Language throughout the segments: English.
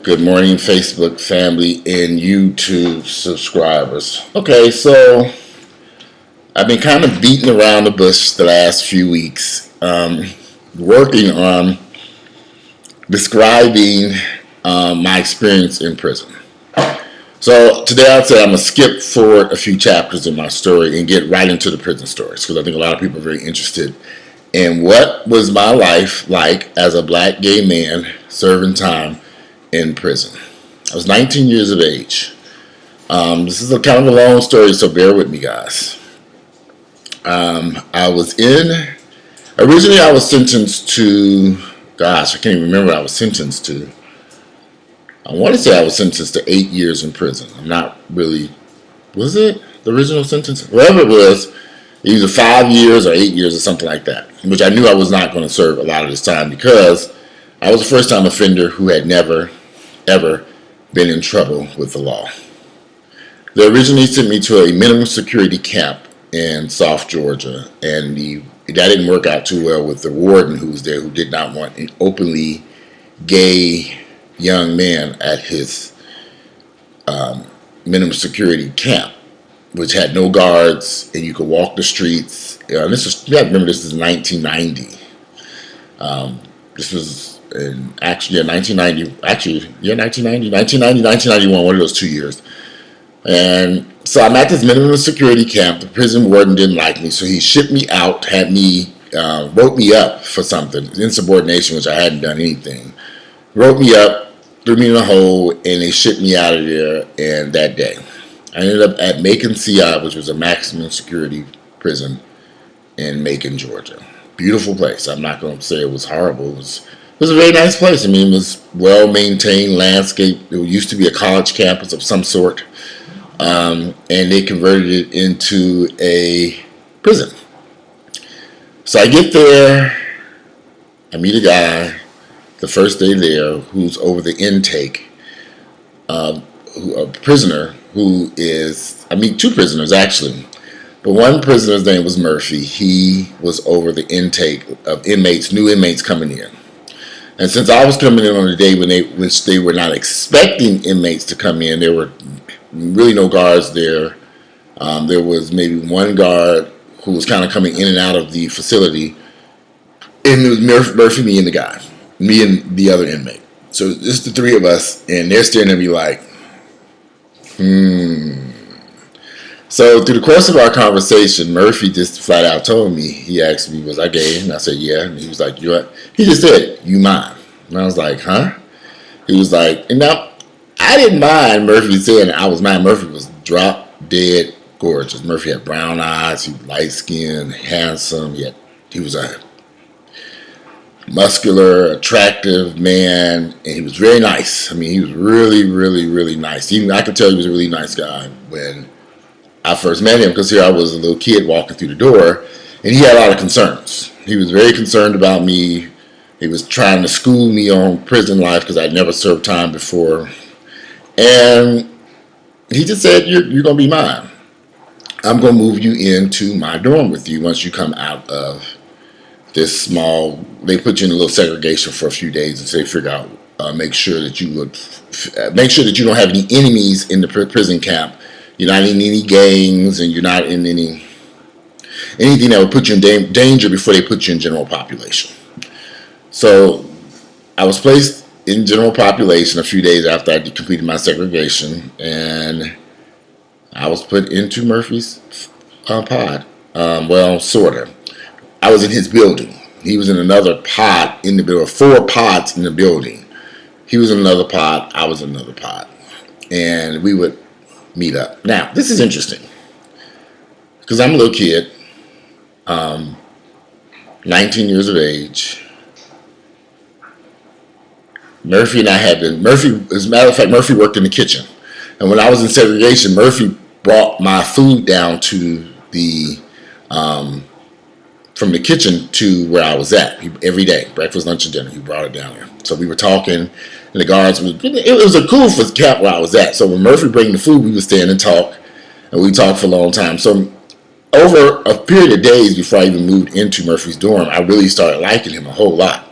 Good morning, Facebook family and YouTube subscribers. Okay, so I've been kind of beating around the bush the last few weeks, working on describing my experience in prison. So today I'd say I'm going to skip forward a few chapters in my story and get right into the prison stories, because I think a lot of people are very interested in what was my life like as a black gay man serving time in prison. I was 19 years of age. This is a kind of a long story, so bear with me, guys. Originally I was sentenced to, I can't even remember what I was sentenced to. I want to say I was sentenced to 8 years in prison. I'm not really, was it the original sentence? Whatever it was, either 5 years or 8 years or something like that, which I knew I was not going to serve a lot of this time because I was a first-time offender who had never, ever been in trouble with the law. They originally sent me to a minimum security camp in South Georgia, and that didn't work out too well with the warden who was there, who did not want an openly gay young man at his minimum security camp, which had no guards and you could walk the streets. You gotta remember, this is 1990. This was in 1990, 1991, one of those 2 years. And so I'm at this minimum security camp. The prison warden didn't like me, so he shipped me out, wrote me up for something, insubordination, which I hadn't done anything. Wrote me up, threw me in a hole, and they shipped me out of there. And that day, I ended up at Macon CI, which was a maximum security prison in Macon, Georgia. Beautiful place. I'm not going to say it was horrible. It was a very nice place. I mean, it was well-maintained landscape. It used to be a college campus of some sort, and they converted it into a prison. So I get there, I meet a guy the first day there who's over the intake, a prisoner who is, I meet two prisoners actually, but one prisoner's name was Murphy. He was over the intake of inmates, new inmates coming in. And since I was coming in on a day which they were not expecting inmates to come in, there were really no guards there. There was maybe one guard who was kind of coming in and out of the facility, and it was Murphy, me, and the other inmate. So it's the three of us, and they're staring at me like, So through the course of our conversation, Murphy just flat out told me, he asked me, was I gay? And I said, yeah. And he was like, you what? He just said, you mine. And I was like, huh? He was like, and now, I didn't mind Murphy saying I was mine. Murphy was drop dead gorgeous. Murphy had brown eyes, he was light skinned, handsome. He was a muscular, attractive man, and he was very nice. I mean, he was really, really, really nice. Even I could tell he was a really nice guy when I first met him, because here I was a little kid walking through the door, and he had a lot of concerns. He was very concerned about me. He was trying to school me on prison life because I'd never served time before. And he just said, you're going to be mine. I'm going to move you into my dorm with you once you come out of this small, they put you in a little segregation for a few days and say, figure out, make sure that you don't have any enemies in the prison camp. You're not in any gangs, and you're not in anything that would put you in danger before they put you in general population. So I was placed in general population a few days after I completed my segregation, and I was put into Murphy's pod. Well, sort of. I was in his building. He was in another pod in the building. 4 pods in the building. He was in another pod. I was in another pod. And we would meet up. Now, this is interesting, because I'm a little kid, 19 years of age. Murphy and I had been, as a matter of fact, Murphy worked in the kitchen. And when I was in segregation, Murphy brought my food down to from the kitchen to where I was at every day, breakfast, lunch, and dinner. He brought it down there. So we were talking, and the guards it was a cool for camp where I was at. So when Murphy bring the food, we would stand and talk, and we talked for a long time. So over a period of days before I even moved into Murphy's dorm, I really started liking him a whole lot.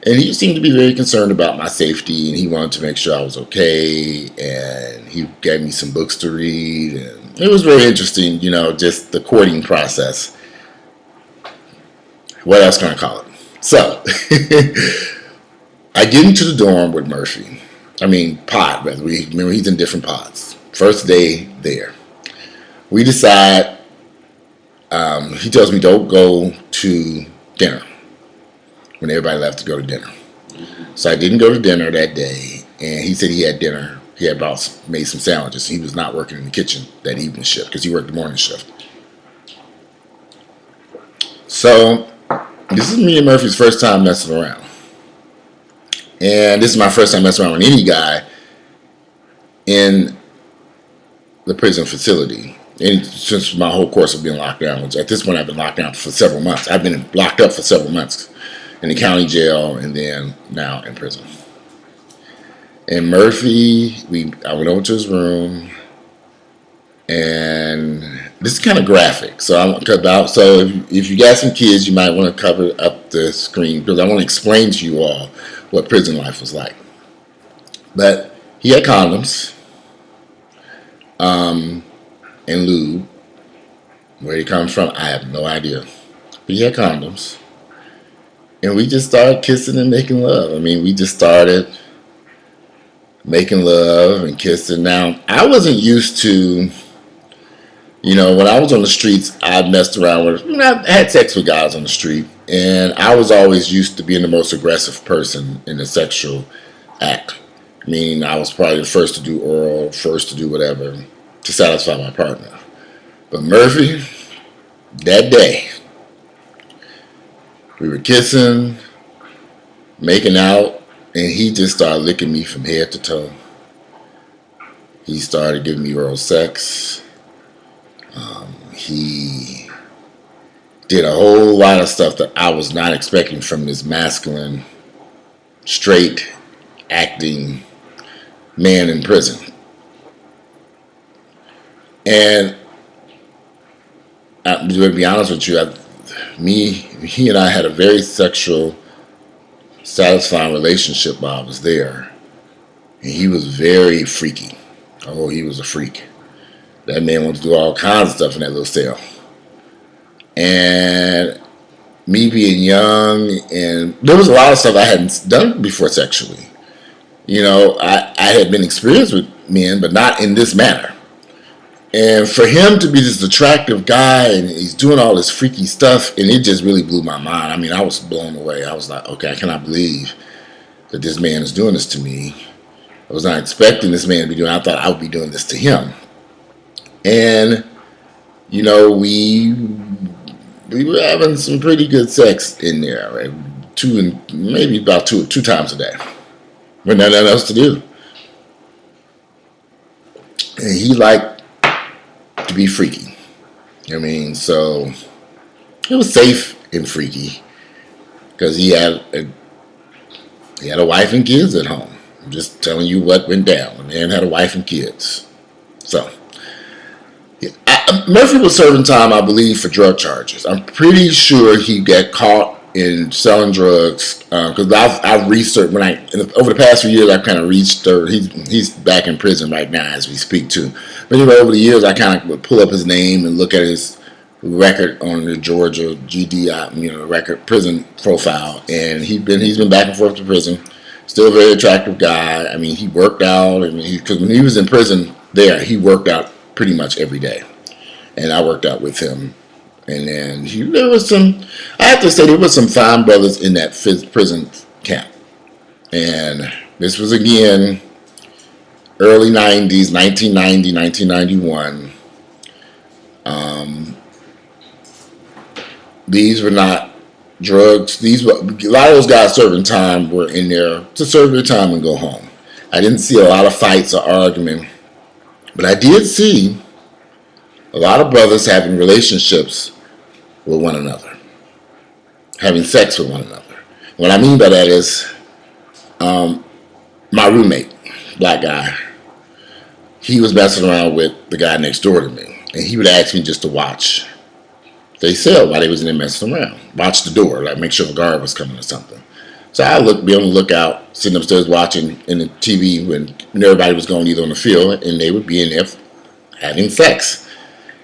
And he seemed to be very concerned about my safety, and he wanted to make sure I was okay. And he gave me some books to read, and it was very interesting, just the courting process. What else can I call it? So, I get into the dorm with Murphy. Pod, rather. Remember, he's in different pods. First day there. We decide, he tells me don't go to dinner when everybody left to go to dinner. So I didn't go to dinner that day, and he said he had dinner. He had made some sandwiches. He was not working in the kitchen that evening shift because he worked the morning shift. So this is me and Murphy's first time messing around. And this is my first time messing around with any guy in the prison facility. And since my whole course of being locked down, which at this point I've been locked down for several months. I've been locked up for several months in the county jail and then now in prison. And Murphy, I went over to his room, and this is kind of graphic. So if you got some kids, you might want to cover up the screen because I want to explain to you all what prison life was like. But he had condoms and lube. Where he comes from, I have no idea. But he had condoms. And we just started kissing and making love. We just started making love and kissing. Now, I wasn't used to, when I was on the streets, I messed around with, I had sex with guys on the street. And I was always used to being the most aggressive person in the sexual act. Meaning I was probably the first to do oral, first to do whatever to satisfy my partner. But Murphy, that day, we were kissing, making out, and he just started licking me from head to toe. He started giving me oral sex. He did a whole lot of stuff that I was not expecting from this masculine, straight acting man in prison. And to be honest with you, he and I had a very sexual, satisfying relationship while I was there. And he was very freaky. Oh, he was a freak. That man wanted to do all kinds of stuff in that little cell. And me being young, and there was a lot of stuff I hadn't done before sexually. I had been experienced with men, but not in this manner. And for him to be this attractive guy and he's doing all this freaky stuff, and it just really blew my mind. I was blown away. I was like, okay, I cannot believe that this man is doing this to me. I was not expecting this man to be doing it. I thought I would be doing this to him. And, we were having some pretty good sex in there, right? Maybe about two times a day. With nothing else to do. And he liked to be freaky. So it was safe and freaky because he had a wife and kids at home. I'm just telling you what went down. The man had a wife and kids. So Murphy was serving time, I believe, for drug charges. I'm pretty sure he got caught in selling drugs because I've researched over the past few years I've kind of reached. He's back in prison right now as we speak too. But over the years I kind of would pull up his name and look at his record on the Georgia GD, record prison profile, and he's been back and forth to prison. Still a very attractive guy. He worked out. Because when he was in prison there, he worked out pretty much every day, and I worked out with him. And then there was some fine brothers in that prison camp. And this was again early 90s, 1990, 1991. These were not drugs. A lot of those guys serving time were in there to serve their time and go home. I didn't see a lot of fights or argument, but I did see a lot of brothers having relationships with one another, having sex with one another. What I mean by that is my roommate, black guy, he was messing around with the guy next door to me, and he would ask me just to watch they cell while they was in there messing around. Watch the door, like make sure the guard was coming or something. So I be on the lookout, sitting upstairs watching in the TV when everybody was going either on the field, and they would be in there having sex.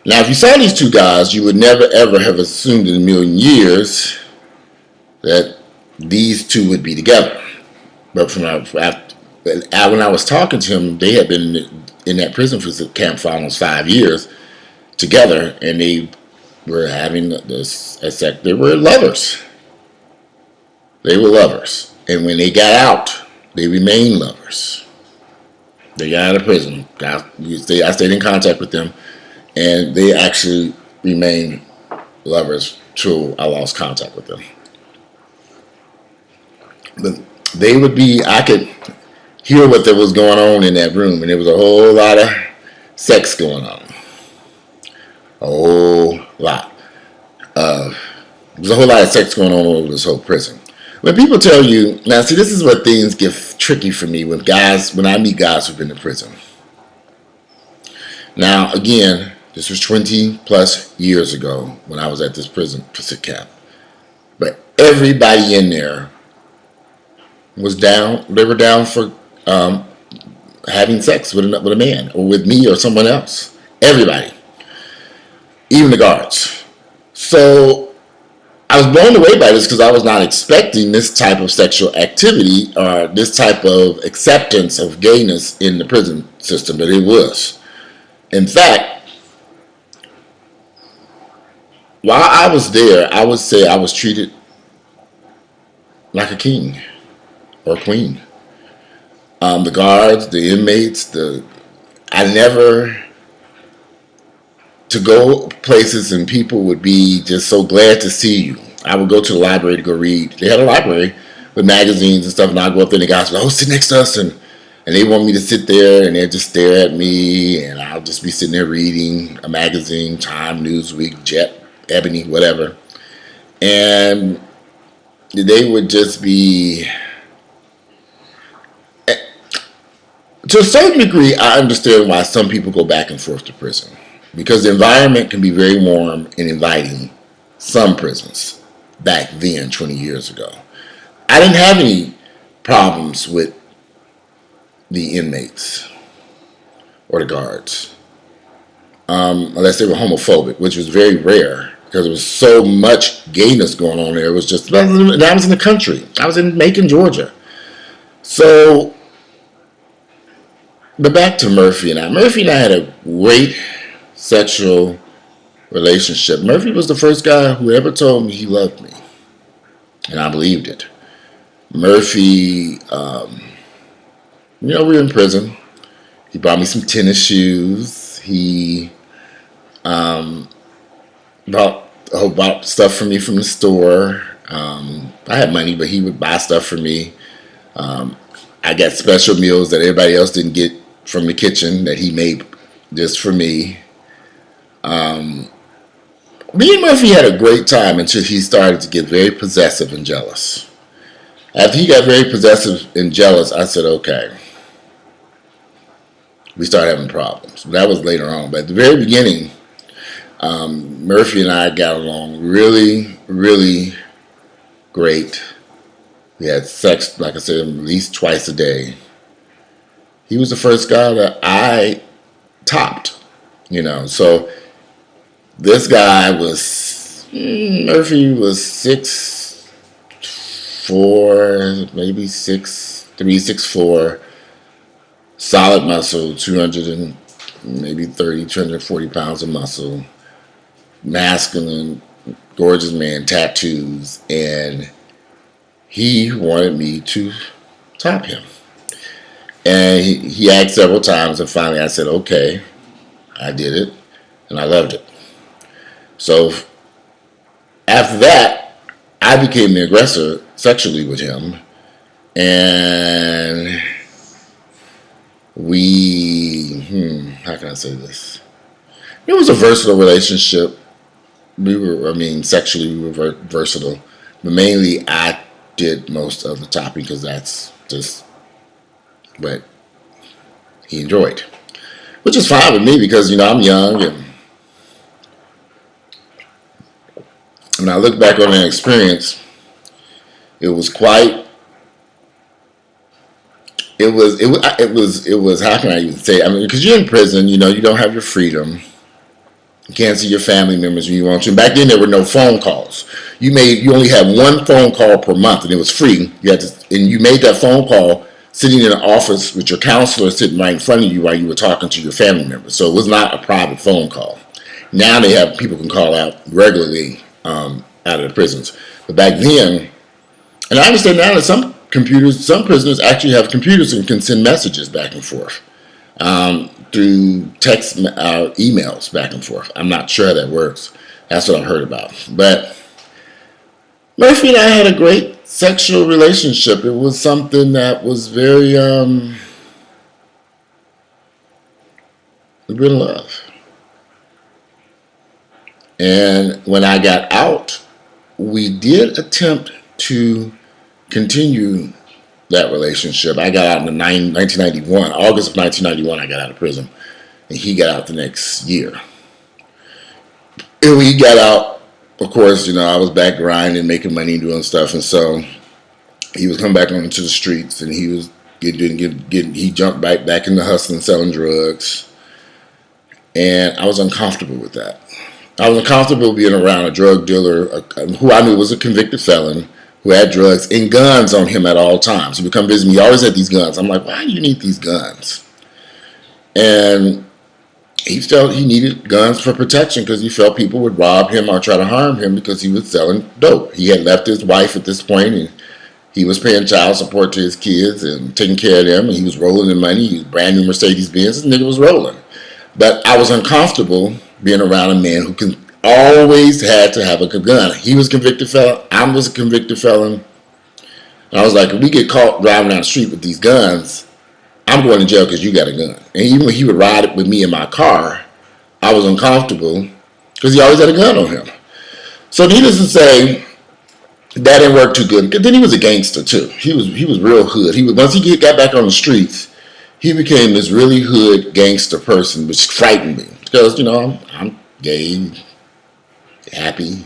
Now, if you saw these two guys, you would never ever have assumed in a million years that these two would be together. But when I was talking to him, they had been in that prison camp for almost 5 years together, and they were having this. They were lovers. They were lovers, and when they got out, they remained lovers. They got out of prison. I stayed in contact with them, and they actually remained lovers till I lost contact with them. But they would be. I could hear what there was going on in that room, and there was a whole lot of sex going on. A whole lot. There's a whole lot of sex going on over this whole prison. When people tell you, now see, this is where things get tricky for me when I meet guys who've been to prison. Now, again, this was 20 plus years ago when I was at this prison camp. But everybody in there was down. They were down for having sex with a man or with me or someone else. Everybody. Even the guards. So I was blown away by this because I was not expecting this type of sexual activity or this type of acceptance of gayness in the prison system, but it was. In fact, while I was there, I would say I was treated like a king or queen. The guards, the inmates, I never, to go places and people would be just so glad to see you. I would go to the library to go read. They had a library with magazines and stuff, and I'd go up there and the guys would, sit next to us, and they want me to sit there, and they'd just stare at me, and I'll just be sitting there reading a magazine, Time, Newsweek, Jet, Ebony, whatever. And they would just be, to a certain degree, I understand why some people go back and forth to prison. Because the environment can be very warm and inviting, some prisons, back then, 20 years ago. I didn't have any problems with the inmates or the guards, unless they were homophobic, which was very rare because there was so much gayness going on there. It was just, and I was in the country. I was in Macon, Georgia. So, but back to Murphy and I. Murphy and I had a great sexual relationship. Murphy was the first guy who ever told me he loved me, and I believed it. Murphy, we were in prison. He bought me some tennis shoes. He bought stuff for me from the store. I had money, but he would buy stuff for me. I got special meals that everybody else didn't get from the kitchen that he made just for me. Me and Murphy had a great time until he started to get very possessive and jealous. After he got very possessive and jealous, I said, okay. We started having problems. That was later on. But at the very beginning, Murphy and I got along really, really great. We had sex, like I said, at least twice a day. He was the first guy that I topped, So this guy Murphy was 6'4", maybe 6'3", 6'4", solid muscle, 240 pounds of muscle, masculine, gorgeous man, tattoos, and he wanted me to top him. And he asked several times, and finally I said, okay, I did it, and I loved it. So after that, I became the aggressor sexually with him, and how can I say this? It was a versatile relationship. Sexually we were versatile, but mainly I did most of the topping because that's just what he enjoyed, which is fine with me because I'm young, and when I look back on that experience, it was quite it was how can I even say it? I mean, because you're in prison, you know, you don't have your freedom. You can't see your family members when you want to. Back then, there were no phone calls. You only had one phone call per month, and it was free. And you made that phone call sitting in an office with your counselor sitting right in front of you while you were talking to your family members. So it was not a private phone call. Now they have people can call out regularly out of the prisons, but back then, and I understand now that some prisoners actually have computers and can send messages back and forth through text, emails back and forth. I'm not sure how that works. That's what I've heard about. But Murphy and I had a great sexual relationship. It was something that was very, we were in love. And when I got out, we did attempt to continue that relationship. I got out in 1991, August of 1991, I got out of prison. And he got out the next year. And when he got out, of course, you know, I was back grinding, making money, doing stuff. And so he was coming back onto the streets and he was he jumped back into hustling, selling drugs. And I was uncomfortable with that. I was uncomfortable being around a drug dealer who I knew was a convicted felon who had drugs and guns on him at all times. He would come visit me. He always had these guns. I'm like, why do you need these guns? And he felt he needed guns for protection because he felt people would rob him or try to harm him because he was selling dope. He had left his wife at this point and he was paying child support to his kids and taking care of them. And he was rolling in money. He was brand new Mercedes Benz. This nigga was rolling. But I was uncomfortable being around a man who always had to have a gun. He was a convicted felon. I was a convicted felon. And I was like, if we get caught driving down the street with these guns, I'm going to jail because you got a gun. And even when he would ride with me in my car, I was uncomfortable because he always had a gun on him. So needless to say, that didn't work too good. Then he was a gangster too. He was real hood. Once he got back on the streets, he became this really hood gangster person, which frightened me because, you know, I'm gay, happy,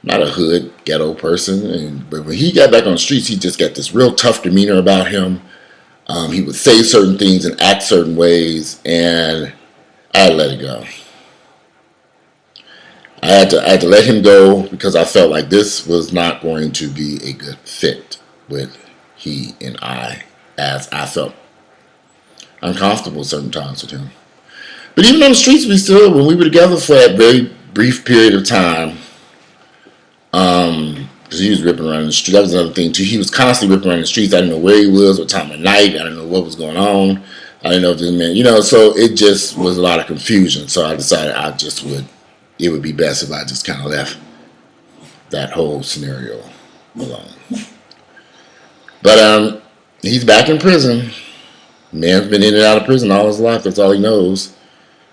not a hood ghetto person. But when he got back on the streets, he just got this real tough demeanor about him. He would say certain things and act certain ways, and I had to let it go. I had to let him go because I felt like this was not going to be a good fit with he and I, as I felt uncomfortable certain times with him. But even on the streets, when we were together for that very brief period of time, because he was ripping around the street. That was another thing too. He was constantly ripping around the streets. I didn't know where he was, what time of night. I didn't know what was going on. I didn't know if this man, you know. So it just was a lot of confusion. So I decided it would be best if I just kind of left that whole scenario alone. But he's back in prison. Man's been in and out of prison all his life. That's all he knows.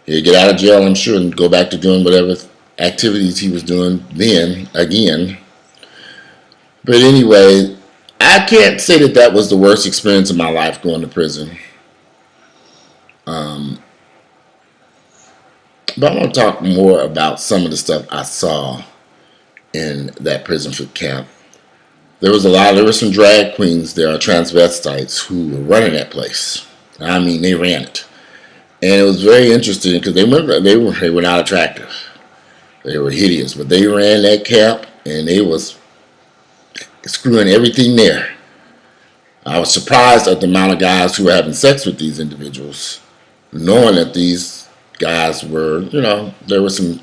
He'll get out of jail, I'm sure, and go back to doing whatever activities he was doing then again. But anyway, I can't say that was the worst experience of my life going to prison. But I want to talk more about some of the stuff I saw in that prison camp. There were some drag queens there, transvestites, who were running that place. I mean, they ran it. And it was very interesting because they were not attractive. They were hideous, but they ran that camp and they was screwing everything there. I was surprised at the amount of guys who were having sex with these individuals, knowing that these guys were, you know, there were some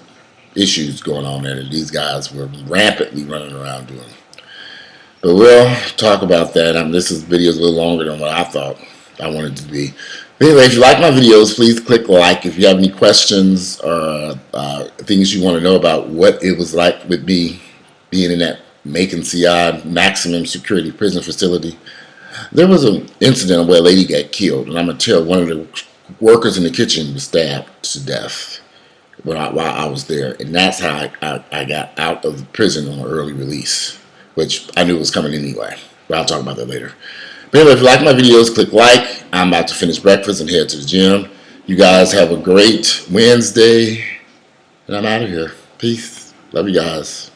issues going on there that these guys were rampantly running around doing. But we'll talk about that. This video is a little longer than what I thought I wanted it to be. Anyway, if you like my videos, please click like. If you have any questions or things you want to know about what it was like with me being in that Macon CI maximum security prison facility, there was an incident where a lady got killed, and I'm going to tell one of the workers in the kitchen was stabbed to death while I was there, and that's how I got out of the prison on an early release, which I knew was coming anyway, but I'll talk about that later. But anyway, if you like my videos, click like. I'm about to finish breakfast and head to the gym. You guys have a great Wednesday, and I'm out of here. Peace. Love you guys.